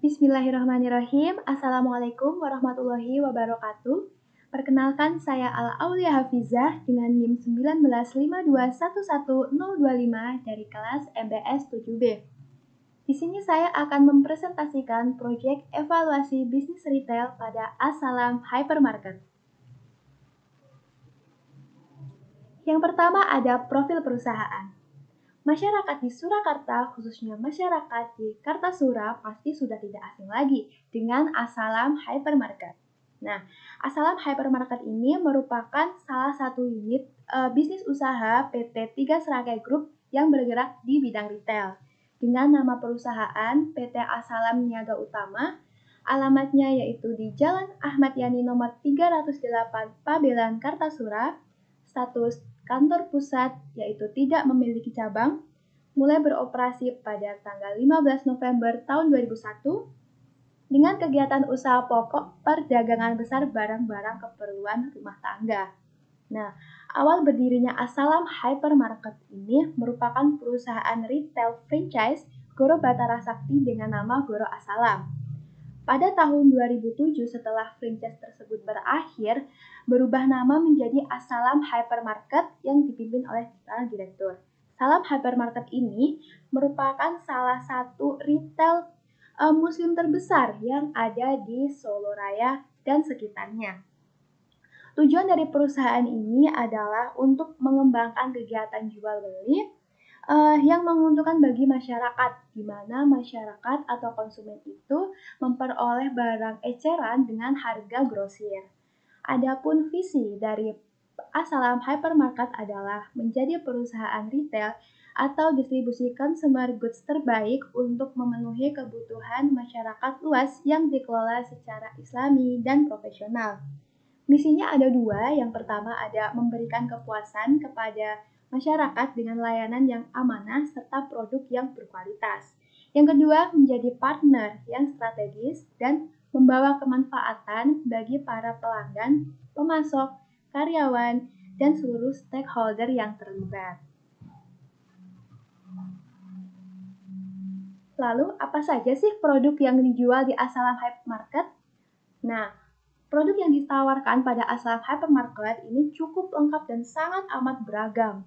Bismillahirrahmanirrahim. Assalamualaikum warahmatullahi wabarakatuh. Perkenalkan, saya Al-Aulia Hafizah dengan NIM 1952111025 dari kelas MBS 7B. Di sini saya akan mempresentasikan proyek evaluasi bisnis retail pada As-Salam Hypermarket. Yang pertama ada profil perusahaan. Masyarakat di Surakarta, khususnya masyarakat di Kartasura, pasti sudah tidak asing lagi dengan As-Salam Hypermarket. Nah, As-Salam Hypermarket ini merupakan salah satu unit bisnis usaha PT Tiga Seragai Group yang bergerak di bidang retail. Dengan nama perusahaan PT As-Salam Niaga Utama, alamatnya yaitu di Jalan Ahmad Yani nomor 308 Pabelan, Kartasura, status kantor pusat yaitu tidak memiliki cabang, mulai beroperasi pada tanggal 15 November tahun 2001 dengan kegiatan usaha pokok perdagangan besar barang-barang keperluan rumah tangga. Nah, awal berdirinya As-Salam Hypermarket ini merupakan perusahaan retail franchise Goro Batara Sakti dengan nama Goro As-Salam. Pada tahun 2007 setelah franchise tersebut berakhir, berubah nama menjadi As-Salam Hypermarket yang dipimpin oleh seorang direktur. Salam Hypermarket ini merupakan salah satu retail muslim terbesar yang ada di Solo Raya dan sekitarnya. Tujuan dari perusahaan ini adalah untuk mengembangkan kegiatan jual beli yang menguntungkan bagi masyarakat, di mana masyarakat atau konsumen itu memperoleh barang eceran dengan harga grosir. Adapun visi dari As-Salam Hypermarket adalah menjadi perusahaan retail atau distribusi consumer goods terbaik untuk memenuhi kebutuhan masyarakat luas yang dikelola secara islami dan profesional. Misinya ada dua, yang pertama ada memberikan kepuasan kepada masyarakat dengan layanan yang amanah serta produk yang berkualitas. Yang kedua, menjadi partner yang strategis dan membawa kemanfaatan bagi para pelanggan, pemasok, karyawan, dan seluruh stakeholder yang terlibat. Lalu, apa saja sih produk yang dijual di As-Salam Hypermarket? Nah, produk yang ditawarkan pada As-Salam Hypermarket ini cukup lengkap dan sangat amat beragam.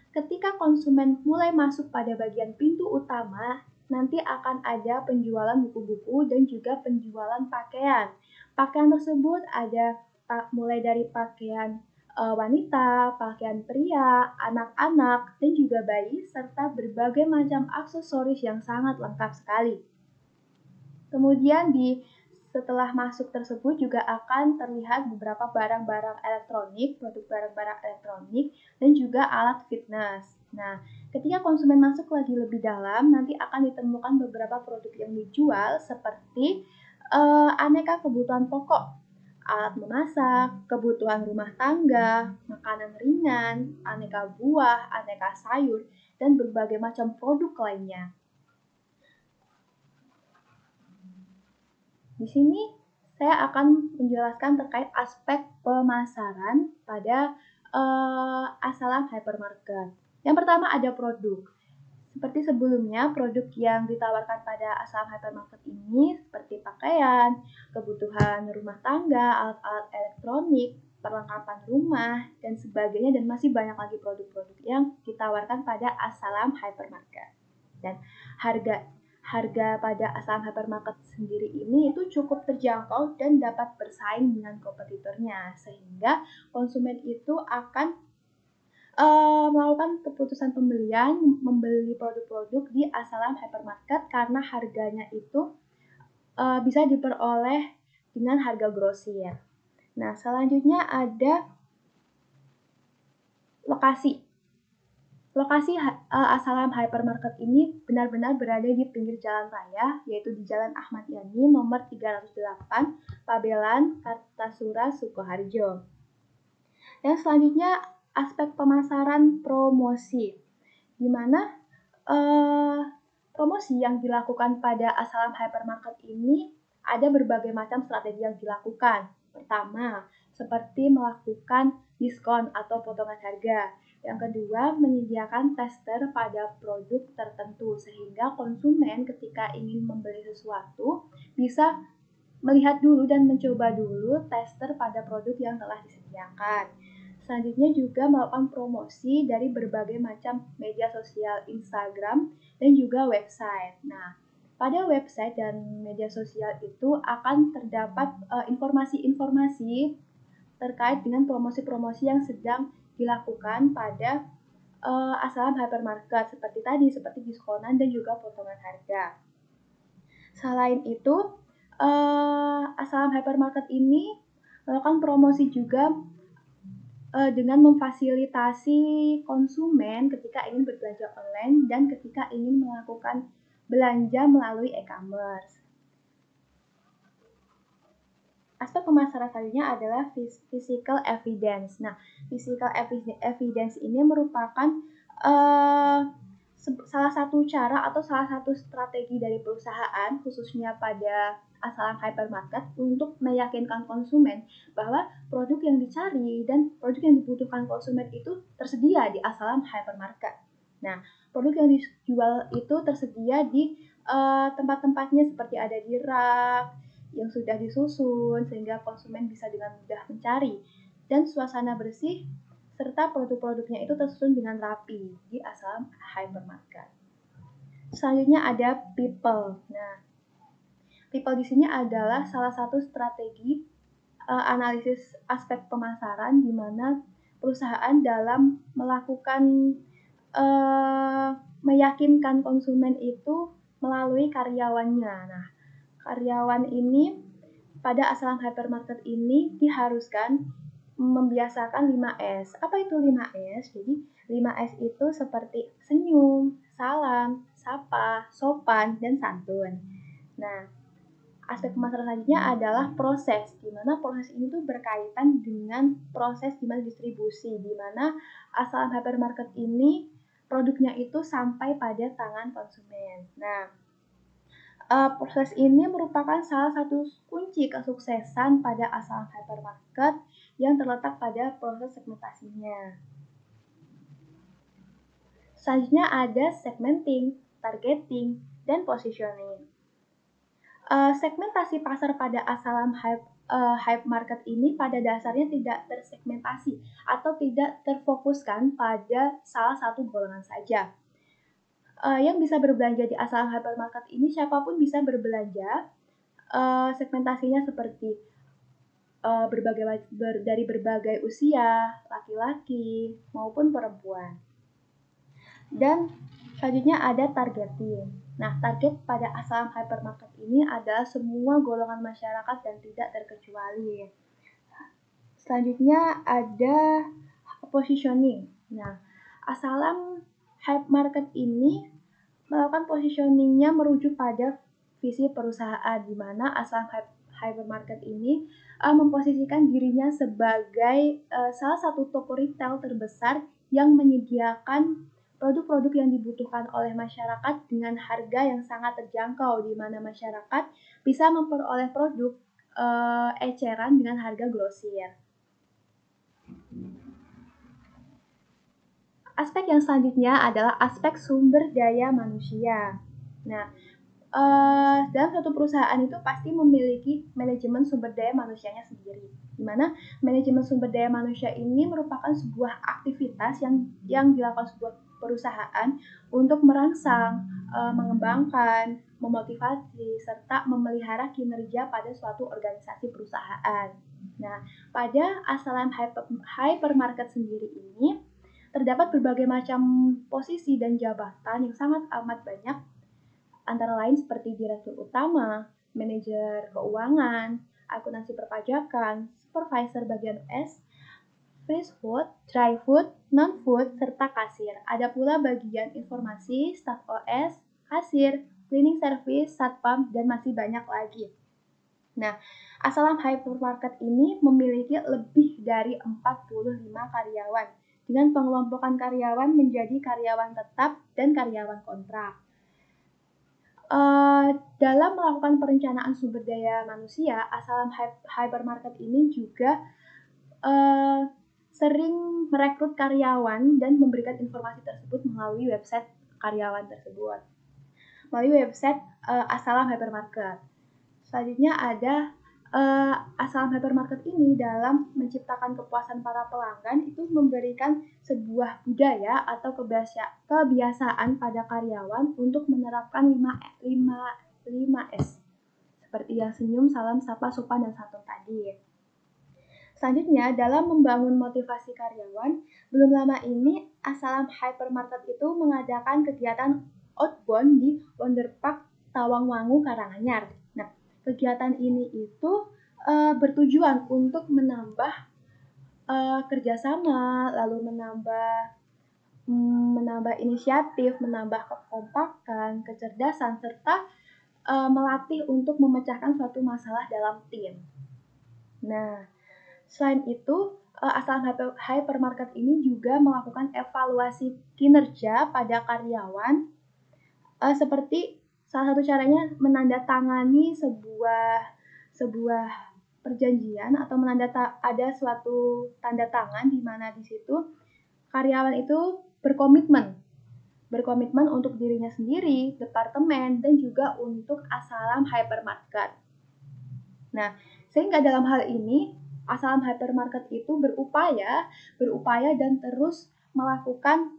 Ketika konsumen mulai masuk pada bagian pintu utama, nanti akan ada penjualan buku-buku dan juga penjualan pakaian. Pakaian tersebut ada mulai dari pakaian wanita, pakaian pria, anak-anak, dan juga bayi, serta berbagai macam aksesoris yang sangat lengkap sekali. Kemudian setelah masuk tersebut juga akan terlihat beberapa barang-barang elektronik, produk barang-barang elektronik, dan juga alat fitness. Nah, ketika konsumen masuk lagi lebih dalam, nanti akan ditemukan beberapa produk yang dijual seperti aneka kebutuhan pokok, alat memasak, kebutuhan rumah tangga, makanan ringan, aneka buah, aneka sayur, dan berbagai macam produk lainnya. Di sini saya akan menjelaskan terkait aspek pemasaran pada As-Salam Hypermarket. Yang pertama ada produk. Seperti sebelumnya, produk yang ditawarkan pada As-Salam Hypermarket ini seperti pakaian, kebutuhan rumah tangga, alat-alat elektronik, perlengkapan rumah, dan sebagainya, dan masih banyak lagi produk-produk yang ditawarkan pada As-Salam Hypermarket. Dan harga pada As-Salam Hypermarket sendiri ini itu cukup terjangkau dan dapat bersaing dengan kompetitornya, sehingga konsumen itu akan melakukan keputusan pembelian membeli produk-produk di As-Salam Hypermarket karena harganya itu bisa diperoleh dengan harga grosir. Nah, selanjutnya ada lokasi. Lokasi As-Salam Hypermarket ini benar-benar berada di pinggir jalan raya, yaitu di Jalan Ahmad Yani nomor 308 Pabelan, Kartasura, Sukoharjo. Dan selanjutnya aspek pemasaran promosi, di mana promosi yang dilakukan pada As-Salam Hypermarket ini ada berbagai macam strategi yang dilakukan. Pertama, seperti melakukan diskon atau potongan harga. Yang kedua, menyediakan tester pada produk tertentu sehingga konsumen ketika ingin membeli sesuatu bisa melihat dulu dan mencoba dulu tester pada produk yang telah disediakan. Selanjutnya juga melakukan promosi dari berbagai macam media sosial Instagram dan juga website. Nah, pada website dan media sosial itu akan terdapat informasi-informasi terkait dengan promosi-promosi yang sedang dilakukan pada Assalam Hypermarket seperti diskonan dan juga potongan harga. Selain itu, Assalam Hypermarket ini melakukan promosi juga dengan memfasilitasi konsumen ketika ingin berbelanja online dan ketika ingin melakukan belanja melalui e-commerce. Aspek pemasaran selanjutnya adalah physical evidence. Nah, physical evidence ini merupakan salah satu cara atau salah satu strategi dari perusahaan, khususnya pada Assalam Hypermarket, untuk meyakinkan konsumen bahwa produk yang dicari dan produk yang dibutuhkan konsumen itu tersedia di Assalam Hypermarket. Nah, produk yang dijual itu tersedia di tempat-tempatnya seperti ada di rak yang sudah disusun sehingga konsumen bisa dengan mudah mencari, dan suasana bersih serta produk-produknya itu tersusun dengan rapi di Assalam Hypermarket. Selanjutnya ada people. Nah, people di sini adalah salah satu strategi analisis aspek pemasaran di mana perusahaan dalam melakukan meyakinkan konsumen itu melalui karyawannya. Nah, karyawan ini pada Assalam Hypermarket ini diharuskan membiasakan 5S. Apa itu 5S? Jadi 5S itu seperti senyum, salam, sapa, sopan, dan santun. Nah, aspek pemasaran selanjutnya adalah proses, di mana proses ini tuh berkaitan dengan proses di mana distribusi, di mana Assalam Hypermarket ini produknya itu sampai pada tangan konsumen. Nah, proses ini merupakan salah satu kunci kesuksesan pada Assalam Hypermarket yang terletak pada proses segmentasinya. Selanjutnya ada segmenting, targeting, dan positioning. Segmentasi pasar pada Assalam Hypermarket ini pada dasarnya tidak tersegmentasi atau tidak terfokuskan pada salah satu golongan saja. Yang bisa berbelanja di Assalam Hypermarket ini siapapun bisa berbelanja. Segmentasinya seperti dari berbagai usia, laki-laki maupun perempuan. Dan selanjutnya ada targeting. Nah, target pada Assalam Hypermarket ini adalah semua golongan masyarakat dan tidak terkecuali. Selanjutnya ada positioning. Nah, Assalam Hypermarket ini melakukan positioningnya merujuk pada visi perusahaan, di mana Assalam Hypermarket ini memposisikan dirinya sebagai salah satu toko retail terbesar yang menyediakan produk-produk yang dibutuhkan oleh masyarakat dengan harga yang sangat terjangkau, di mana masyarakat bisa memperoleh produk eceran dengan harga grosir. Aspek yang selanjutnya adalah aspek sumber daya manusia. Nah, dalam suatu perusahaan itu pasti memiliki manajemen sumber daya manusianya sendiri, di mana manajemen sumber daya manusia ini merupakan sebuah aktivitas yang dilakukan sebuah perusahaan untuk merangsang, mengembangkan, memotivasi, serta memelihara kinerja pada suatu organisasi perusahaan. Nah, pada Assalam Hypermarket sendiri ini terdapat berbagai macam posisi dan jabatan yang sangat amat banyak, antara lain seperti direktur utama, manajer keuangan, akuntansi perpajakan, supervisor bagian S, fresh food, dry food, non-food, serta kasir. Ada pula bagian informasi, staff OS, kasir, cleaning service, satpam, dan masih banyak lagi. Nah, Assalam Hypermarket ini memiliki lebih dari 45 karyawan dengan pengelompokan karyawan menjadi karyawan tetap dan karyawan kontrak. Dalam melakukan perencanaan sumber daya manusia, Assalam Hypermarket ini juga sering merekrut karyawan dan memberikan informasi tersebut melalui website karyawan tersebut, melalui website Asalam Hypermarket. Selanjutnya ada Asalam Hypermarket ini dalam menciptakan kepuasan para pelanggan itu memberikan sebuah budaya atau kebiasaan pada karyawan untuk menerapkan 5S seperti yang senyum, salam, sapa, sopan, dan santun tadi. Selanjutnya, dalam membangun motivasi karyawan, belum lama ini Asalam Hypermarket itu mengadakan kegiatan outbound di Wonderpark Tawangmangu, Karanganyar. Nah, kegiatan ini itu bertujuan untuk menambah kerjasama, lalu menambah inisiatif, menambah kekompakan, kecerdasan, serta melatih untuk memecahkan suatu masalah dalam tim. Nah, selain itu, Asalam Hypermarket ini juga melakukan evaluasi kinerja pada karyawan, seperti salah satu caranya menandatangani sebuah perjanjian atau ada suatu tanda tangan di mana di situ karyawan itu berkomitmen untuk dirinya sendiri, departemen, dan juga untuk Asalam Hypermarket. Nah, sehingga dalam hal ini Asalam Hypermarket itu berupaya dan terus melakukan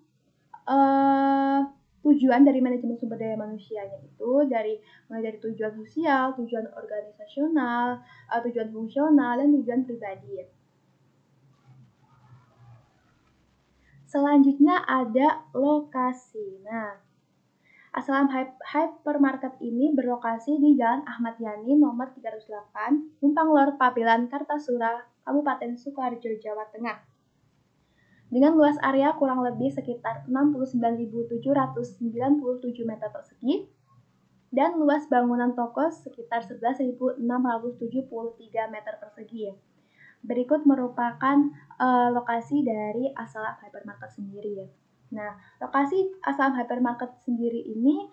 tujuan dari manajemen sumber daya manusianya itu mulai dari tujuan sosial, tujuan organisasional, tujuan fungsional, dan tujuan pribadi. Selanjutnya ada lokasi. Nah, Asalam Hypermarket ini berlokasi di Jalan Ahmad Yani nomor 308, Numpang Lor, Pabelan, Kartasura, Kabupaten Sukoharjo, Jawa Tengah. Dengan luas area kurang lebih sekitar 69.797 meter persegi dan luas bangunan toko sekitar 11.673 meter persegi. Berikut merupakan lokasi dari Asalam Hypermarket sendiri. Nah, lokasi Asalam Hypermarket sendiri ini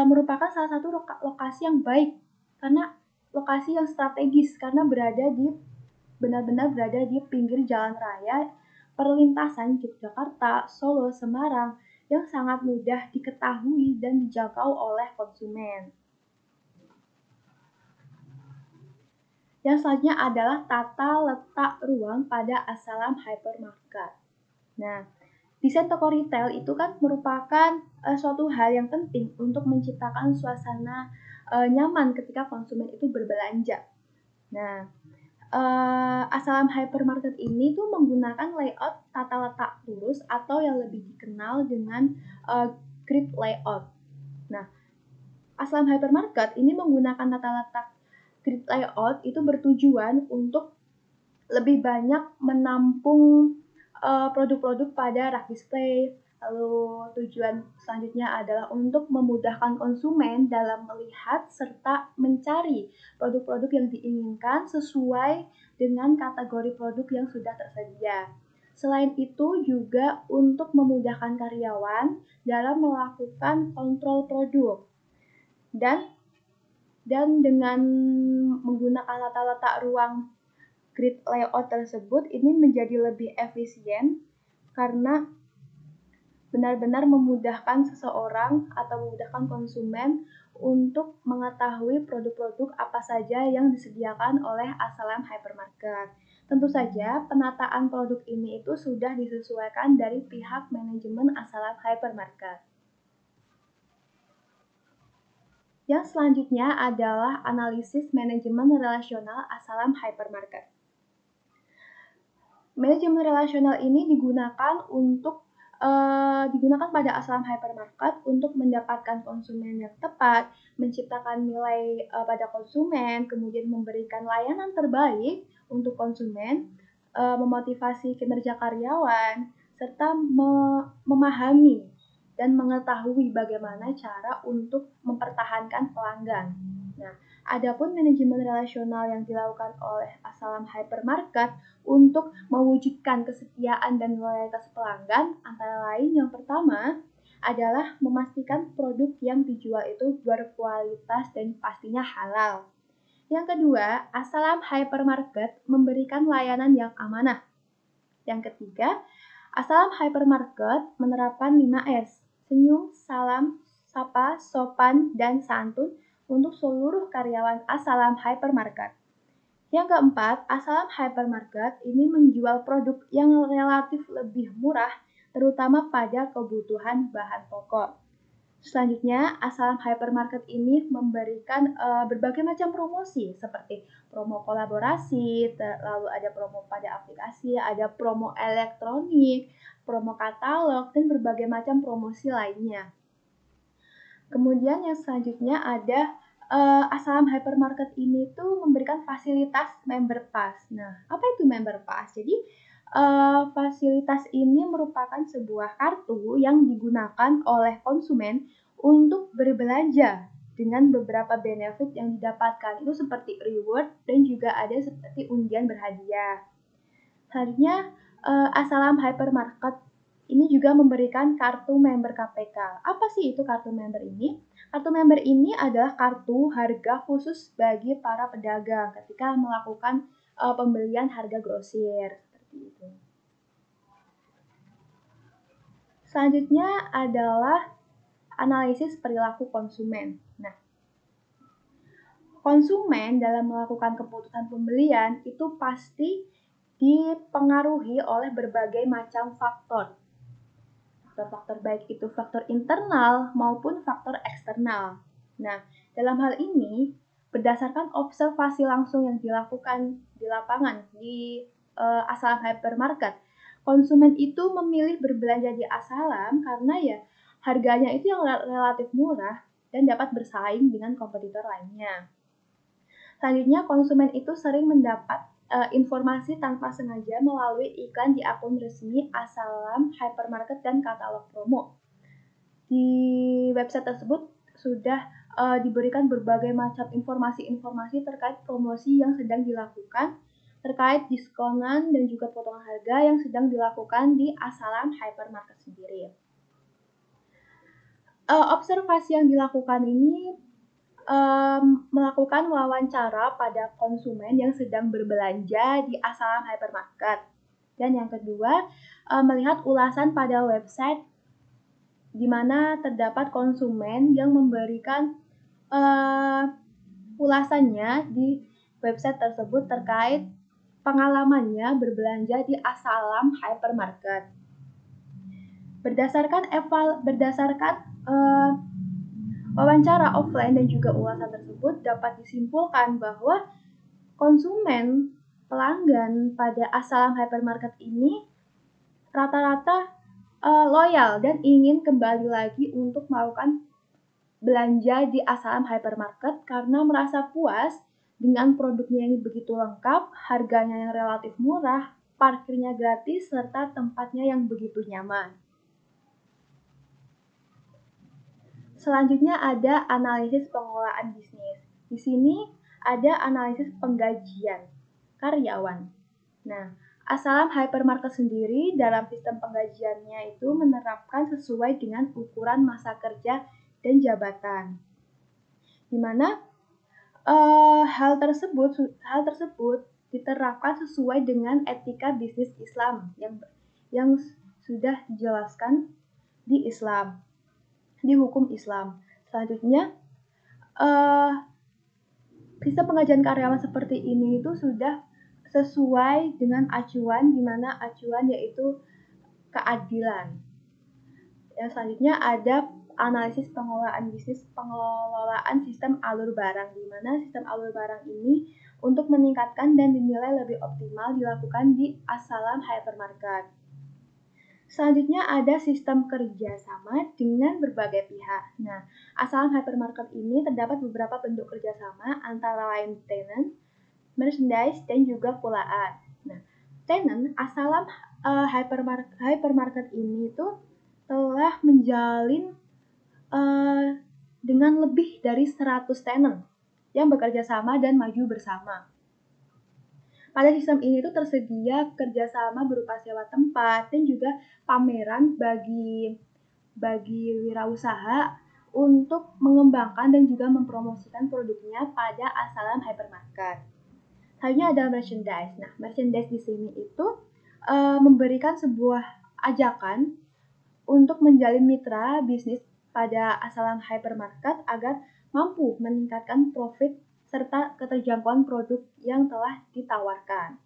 merupakan salah satu lokasi yang baik karena lokasi yang strategis karena benar-benar berada di pinggir jalan raya perlintasan Yogyakarta, Solo, Semarang yang sangat mudah diketahui dan dijangkau oleh konsumen. Yang selanjutnya adalah tata letak ruang pada Asalam Hypermarket. Nah, desain toko retail itu kan merupakan suatu hal yang penting untuk menciptakan suasana nyaman ketika konsumen itu berbelanja. Nah, Asalam Hypermarket ini tuh menggunakan layout tata letak lurus atau yang lebih dikenal dengan grid layout. Nah, Asalam Hypermarket ini menggunakan tata letak grid layout itu bertujuan untuk lebih banyak menampung produk-produk pada rak display. Lalu tujuan selanjutnya adalah untuk memudahkan konsumen dalam melihat serta mencari produk-produk yang diinginkan sesuai dengan kategori produk yang sudah tersedia. Selain itu juga untuk memudahkan karyawan dalam melakukan kontrol produk. Dan dengan menggunakan tata letak ruang grid layout tersebut ini menjadi lebih efisien karena benar-benar memudahkan seseorang atau memudahkan konsumen untuk mengetahui produk-produk apa saja yang disediakan oleh Asalam Hypermarket. Tentu saja penataan produk ini itu sudah disesuaikan dari pihak manajemen Asalam Hypermarket. Yang selanjutnya adalah analisis manajemen relasional Asalam Hypermarket. Manajemen relasional ini digunakan pada Asalam Hypermarket untuk mendapatkan konsumen yang tepat, menciptakan nilai pada konsumen, kemudian memberikan layanan terbaik untuk konsumen, memotivasi kinerja karyawan, serta memahami dan mengetahui bagaimana cara untuk mempertahankan pelanggan. Nah, adapun manajemen relasional yang dilakukan oleh Asalam Hypermarket untuk mewujudkan kesetiaan dan loyalitas pelanggan antara lain yang pertama adalah memastikan produk yang dijual itu berkualitas dan pastinya halal. Yang kedua, Asalam Hypermarket memberikan layanan yang amanah. Yang ketiga, Asalam Hypermarket menerapkan 5S, senyum, salam, sapa, sopan, dan santun untuk seluruh karyawan Asalam Hypermarket. Yang keempat, Asalam Hypermarket ini menjual produk yang relatif lebih murah, terutama pada kebutuhan bahan pokok. Selanjutnya, Asalam Hypermarket ini memberikan berbagai macam promosi seperti promo kolaborasi, lalu ada promo pada aplikasi, ada promo elektronik, promo katalog, dan berbagai macam promosi lainnya. Kemudian yang selanjutnya ada Asalam Hypermarket ini tuh memberikan fasilitas member pass. Nah, apa itu member pass? Jadi fasilitas ini merupakan sebuah kartu yang digunakan oleh konsumen untuk berbelanja dengan beberapa benefit yang didapatkan. Itu seperti reward dan juga ada seperti undian berhadiah. Selanjutnya, Asalam Hypermarket ini juga memberikan kartu member KPK. Apa sih itu kartu member ini? Kartu member ini adalah kartu harga khusus bagi para pedagang ketika melakukan pembelian harga grosir. Itu. Selanjutnya adalah analisis perilaku konsumen. Nah, konsumen dalam melakukan keputusan pembelian itu pasti dipengaruhi oleh berbagai macam faktor. Faktor-faktor baik itu faktor internal maupun faktor eksternal. Nah, dalam hal ini berdasarkan observasi langsung yang dilakukan di lapangan di Asalam Hypermarket, konsumen itu memilih berbelanja di Asalam karena ya harganya itu yang relatif murah dan dapat bersaing dengan kompetitor lainnya. Selanjutnya, konsumen itu sering mendapat informasi tanpa sengaja melalui iklan di akun resmi Asalam Hypermarket dan katalog promo. Di website tersebut sudah diberikan berbagai macam informasi-informasi terkait promosi yang sedang dilakukan, terkait diskonan dan juga potongan harga yang sedang dilakukan di Asalam Hypermarket sendiri. Observasi yang dilakukan ini melakukan wawancara pada konsumen yang sedang berbelanja di Asalam Hypermarket. Dan yang kedua, melihat ulasan pada website di mana terdapat konsumen yang memberikan ulasannya di website tersebut terkait pengalamannya berbelanja di Asalam Hypermarket. Berdasarkan wawancara offline dan juga ulasan tersebut dapat disimpulkan bahwa konsumen pelanggan pada Asalam Hypermarket ini rata-rata loyal dan ingin kembali lagi untuk melakukan belanja di Asalam Hypermarket karena merasa puas dengan produknya yang begitu lengkap, harganya yang relatif murah, parkirnya gratis, serta tempatnya yang begitu nyaman. Selanjutnya ada analisis pengelolaan bisnis. Di sini ada analisis penggajian karyawan. Nah, Asalam Hypermarket sendiri dalam sistem penggajiannya itu menerapkan sesuai dengan ukuran masa kerja dan jabatan. Di mana hal tersebut diterapkan sesuai dengan etika bisnis Islam yang sudah dijelaskan di Islam, di hukum Islam. Selanjutnya, sistem penggajian karyawan seperti ini itu sudah sesuai dengan acuan, di mana acuan yaitu keadilan. Yang selanjutnya ada analisis pengelolaan bisnis, pengelolaan sistem alur barang, di mana sistem alur barang ini untuk meningkatkan dan dinilai lebih optimal dilakukan di Asalam Hypermarket. Selanjutnya ada sistem kerjasama dengan berbagai pihak. Nah, Asalam Hypermarket ini terdapat beberapa bentuk kerjasama antara lain tenant, merchandise, dan juga kulaan. Nah, tenant Asalam Hypermarket ini tuh telah menjalin dengan lebih dari 100 tenant yang bekerja sama dan maju bersama. Pada sistem ini tuh tersedia kerjasama berupa sewa tempat dan juga pameran bagi wirausaha untuk mengembangkan dan juga mempromosikan produknya pada Asalam Hypermarket. Selanjutnya ada merchandise. Nah, merchandise di sini itu memberikan sebuah ajakan untuk menjalin mitra bisnis pada Asalam Hypermarket agar mampu meningkatkan profit serta keterjangkauan produk yang telah ditawarkan.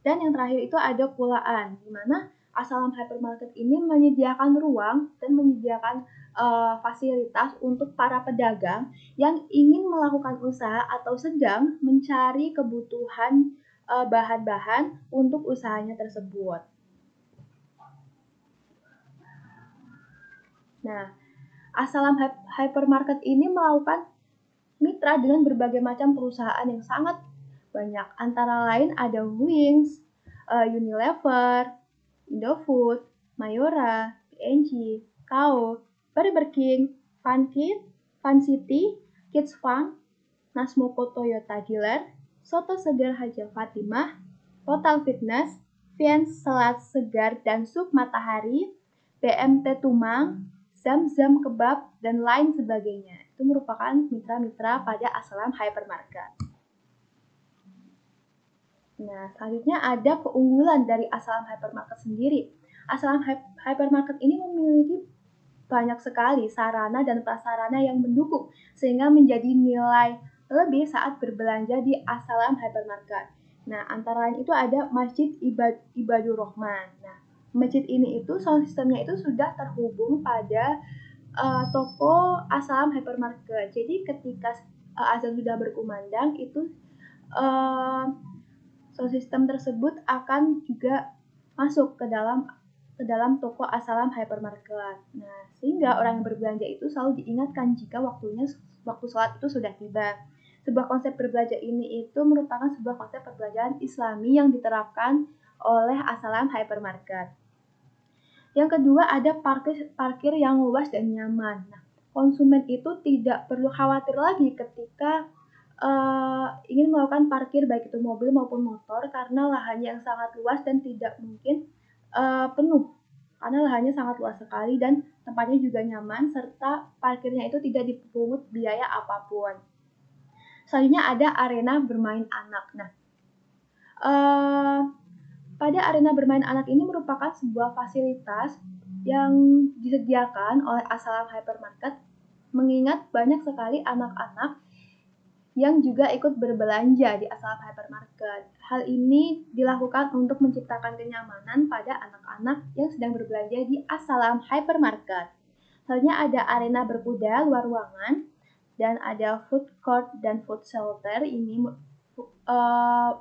Dan yang terakhir itu ada kulaan, di mana Asalam Hypermarket ini menyediakan ruang dan menyediakan fasilitas untuk para pedagang yang ingin melakukan usaha atau sedang mencari kebutuhan bahan-bahan untuk usahanya tersebut. Nah, Asalam Hypermarket ini melakukan mitra dengan berbagai macam perusahaan yang sangat banyak. Antara lain ada Wings, Unilever, Indofood, Mayora, P&G, Kao, Burger King, Funkid, Fun City, Kids Fun, Nasmoko Toyota Dealer, Soto Segar Haja Fatimah, Total Fitness, Viens Selat Segar dan Sup Matahari, BMT Tumang, Zam-Zam Kebab, dan lain sebagainya. Itu merupakan mitra-mitra pada Asalam Hypermarket. Nah, selanjutnya ada keunggulan dari Asalam Hypermarket sendiri. Asalam Hypermarket ini memiliki banyak sekali sarana dan prasarana yang mendukung sehingga menjadi nilai lebih saat berbelanja di Asalam Hypermarket. Nah, antara lain itu ada Masjid Ibadur Rahman. Nah, masjid ini itu sound systemnya itu sudah terhubung pada toko Asalam Hypermarket. Jadi ketika azan sudah berkumandang itu sound system tersebut akan juga masuk ke dalam toko Asalam Hypermarket. Nah, sehingga orang yang berbelanja itu selalu diingatkan jika waktu sholat itu sudah tiba. Sebuah konsep berbelanja ini itu merupakan sebuah konsep perbelanjaan Islami yang diterapkan oleh Asalam Hypermarket. Yang kedua ada parkir yang luas dan nyaman. Nah, konsumen itu tidak perlu khawatir lagi ketika ingin melakukan parkir baik itu mobil maupun motor karena lahannya yang sangat luas dan tidak mungkin penuh karena lahannya sangat luas sekali dan tempatnya juga nyaman serta parkirnya itu tidak dipungut biaya apapun. Selanjutnya ada arena bermain anak. Nah, pada arena bermain anak ini merupakan sebuah fasilitas yang disediakan oleh Asalam Hypermarket mengingat banyak sekali anak-anak yang juga ikut berbelanja di Asalam Hypermarket. Hal ini dilakukan untuk menciptakan kenyamanan pada anak-anak yang sedang berbelanja di Asalam Hypermarket. Selanjutnya ada arena berkuda luar ruangan dan ada food court dan food shelter. Ini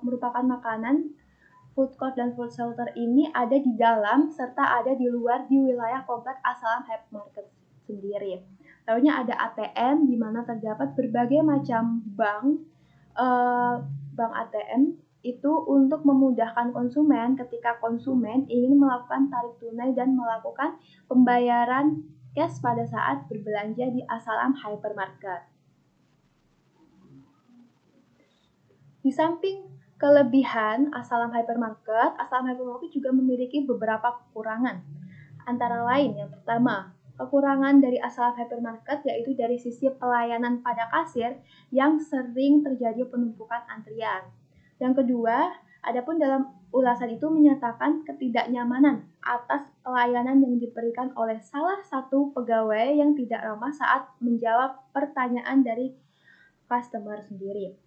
merupakan makanan. Food court dan food shelter ini ada di dalam serta ada di luar di wilayah komplek Asalam Hypermarket sendiri. Lalunya ada ATM di mana terdapat berbagai macam bank ATM itu untuk memudahkan konsumen ketika konsumen ingin melakukan tarik tunai dan melakukan pembayaran cash pada saat berbelanja di Asalam Hypermarket. Di samping kelebihan Asalam Hypermarket juga memiliki beberapa kekurangan. Antara lain yang pertama, kekurangan dari Asalam Hypermarket yaitu dari sisi pelayanan pada kasir yang sering terjadi penumpukan antrian. Yang kedua, adapun dalam ulasan itu menyatakan ketidaknyamanan atas pelayanan yang diberikan oleh salah satu pegawai yang tidak ramah saat menjawab pertanyaan dari customer sendiri.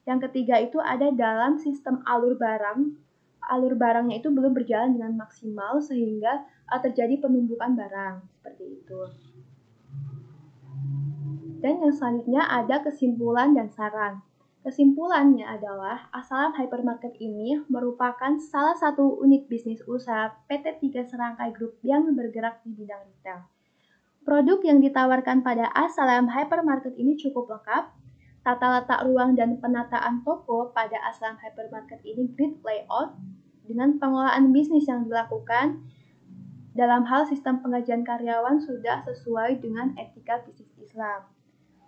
Yang ketiga itu ada dalam sistem alur barangnya itu belum berjalan dengan maksimal sehingga terjadi penumpukan barang seperti itu. Dan yang selanjutnya ada kesimpulan dan saran. Kesimpulannya adalah Asalam Hypermarket ini merupakan salah satu unit bisnis usaha PT 3 Serangkai Group yang bergerak di bidang retail. Produk yang ditawarkan pada Asalam Hypermarket ini cukup lengkap. Tata letak ruang dan penataan toko pada Asalam Hypermarket ini grid layout dengan pengelolaan bisnis yang dilakukan dalam hal sistem penggajian karyawan sudah sesuai dengan etika bisnis Islam.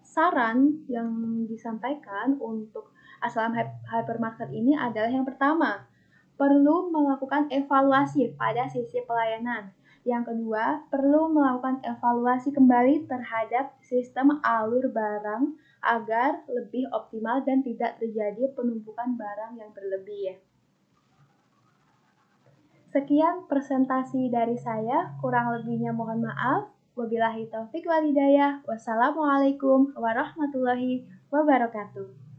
Saran yang disampaikan untuk Asalam Hypermarket ini adalah yang pertama, perlu melakukan evaluasi pada sisi pelayanan. Yang kedua, perlu melakukan evaluasi kembali terhadap sistem alur barang agar lebih optimal dan tidak terjadi penumpukan barang yang berlebih. Sekian presentasi dari saya, kurang lebihnya mohon maaf. Wabillahi taufik walhidayah. Wassalamualaikum warahmatullahi wabarakatuh.